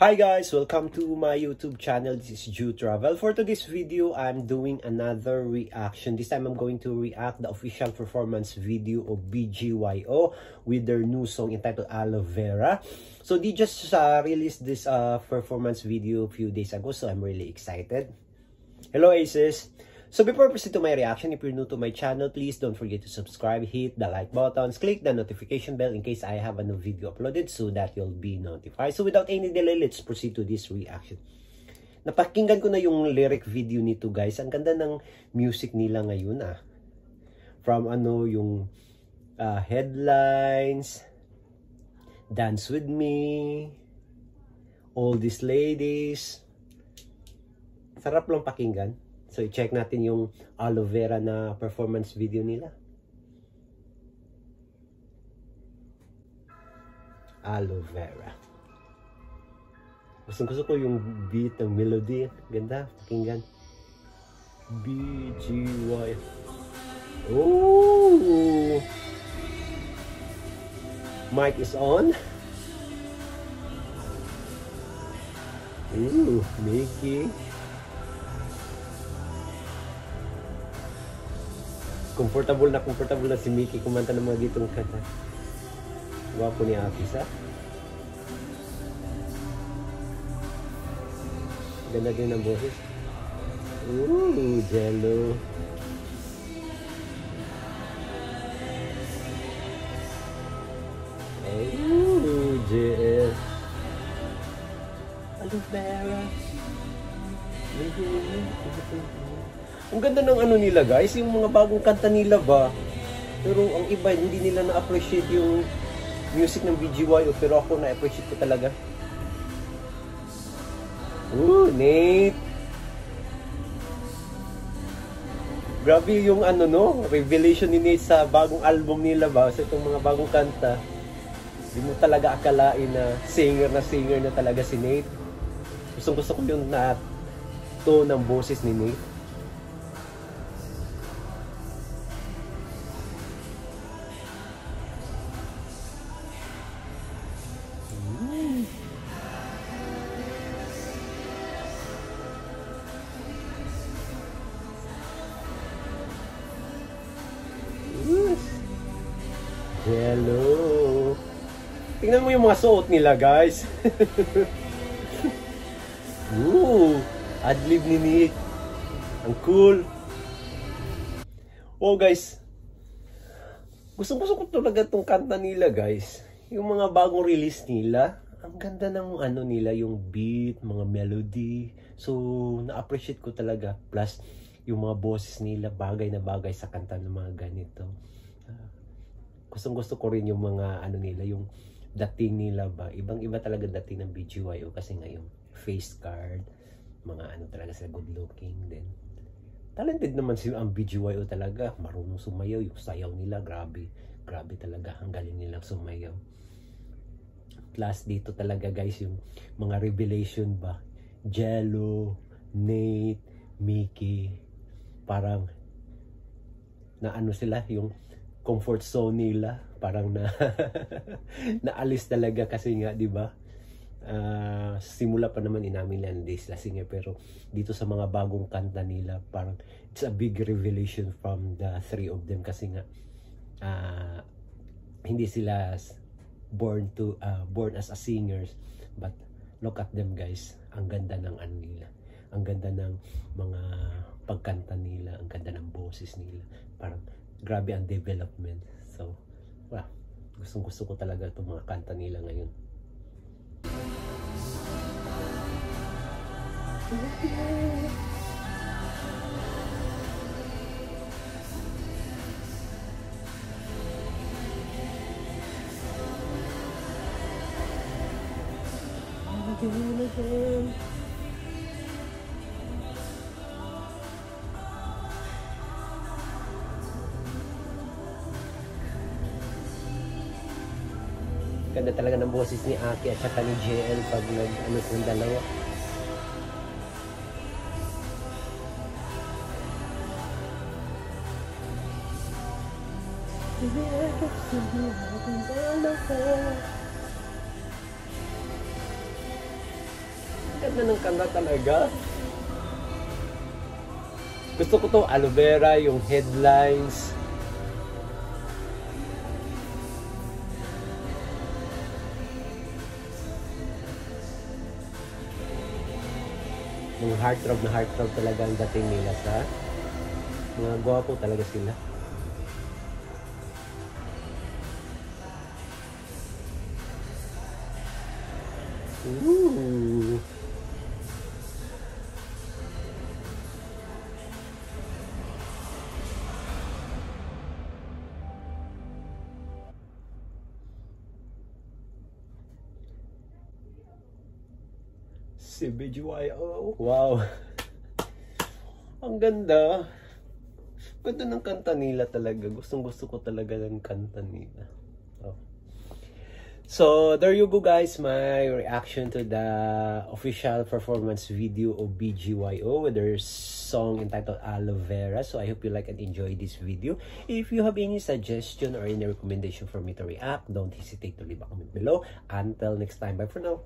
Hi guys, welcome to my YouTube channel. This is Ju Travel. For today's video, I'm doing another reaction. This time I'm going to react the official performance video of BGYO with their new song entitled Aloe Vera. So they just released this performance video a few days ago, so I'm really excited. Hello Aces! So before I proceed to my reaction, if you're new to my channel, please don't forget to subscribe, hit the like buttons, click the notification bell in case I have a new video uploaded so that you'll be notified. So without any delay, let's proceed to this reaction. Napakinggan ko na yung lyric video nito guys. Ang ganda ng music nila ngayon From yung headlines, Dance With Me, All These Ladies. Sarap lang pakinggan. So, i-check natin yung Aloe Vera na performance video nila. Aloe Vera. Gusto ko yung beat, ang melody. Ganda, pakinggan. BGY. Oh! Mic is on. Ooh, Mickey. Comfortable na si Mickey kumanta ng mga gitong kanta. Gwapo ni Apis Ganda din ang boses. Ooh, Jello. Ooh, JL. Aloe Vera. Ang ganda ng nila guys, yung mga bagong kanta nila ba. Pero ang iba, hindi nila na-appreciate yung music ng BGYO. Pero ako na-appreciate ko talaga. Ooh, Nate! Grabe yung revelation ni Nate sa bagong album nila ba. Sa itong mga bagong kanta. Hindi mo talaga akalain na singer na talaga si Nate. Gusto ko yung tone ng boses ni Nate. Hello. Tingnan mo yung mga suot nila, guys. Ooh, adlib ni Nick. Ang cool. Oh, guys. Gusto ko talaga itong kanta nila, guys. Yung mga bagong release nila. Ang ganda ng nila, yung beat, mga melody. So, na-appreciate ko talaga. Plus, yung mga boses nila, bagay na bagay sa kanta ng mga ganito. Gusto ko rin yung mga nila, yung dating nila ba. Ibang-iba talaga dating ng BGYO kasi ngayon face card, mga talaga sila good looking din. Talented naman sila ang BGYO talaga. Marunong sumayaw, yung sayaw nila, grabe talaga. Ang galing nilang sumayaw. Plus dito talaga guys, yung mga revelation ba. Jello, Nate, Mickey, parang na sila, yung comfort zone nila, parang naalis talaga kasi nga, di ba? Simula pa naman inamin nila hindi sila singer, pero dito sa mga bagong kanta nila, parang it's a big revelation from the three of them kasi nga hindi sila born as a singers, but look at them guys, ang ganda ng nila, ang ganda ng mga pagkanta nila, ang ganda ng boses nila, parang grabe ang development. So, wow, gusto ko talaga itong mga kanta nila ngayon. Ganda talaga ng boses ni Aki at saka ni JL pag nag silang dalawa. Ganda ng kanta talaga. Gusto ko to, aloe vera, yung headlines. Yung heartthrob na heartthrob talaga ang dating nila sa mga gwapo talaga sila. Ooh. Si BGYO. Wow. Ang ganda. Ganda ng kanta nila talaga. Gustong-gusto ko talaga ng kanta nila. Oh. So, there you go guys, my reaction to the official performance video of BGYO with their song entitled Aloe Vera. So, I hope you like and enjoy this video. If you have any suggestion or any recommendation for me to react, don't hesitate to leave a comment below. Until next time, bye for now.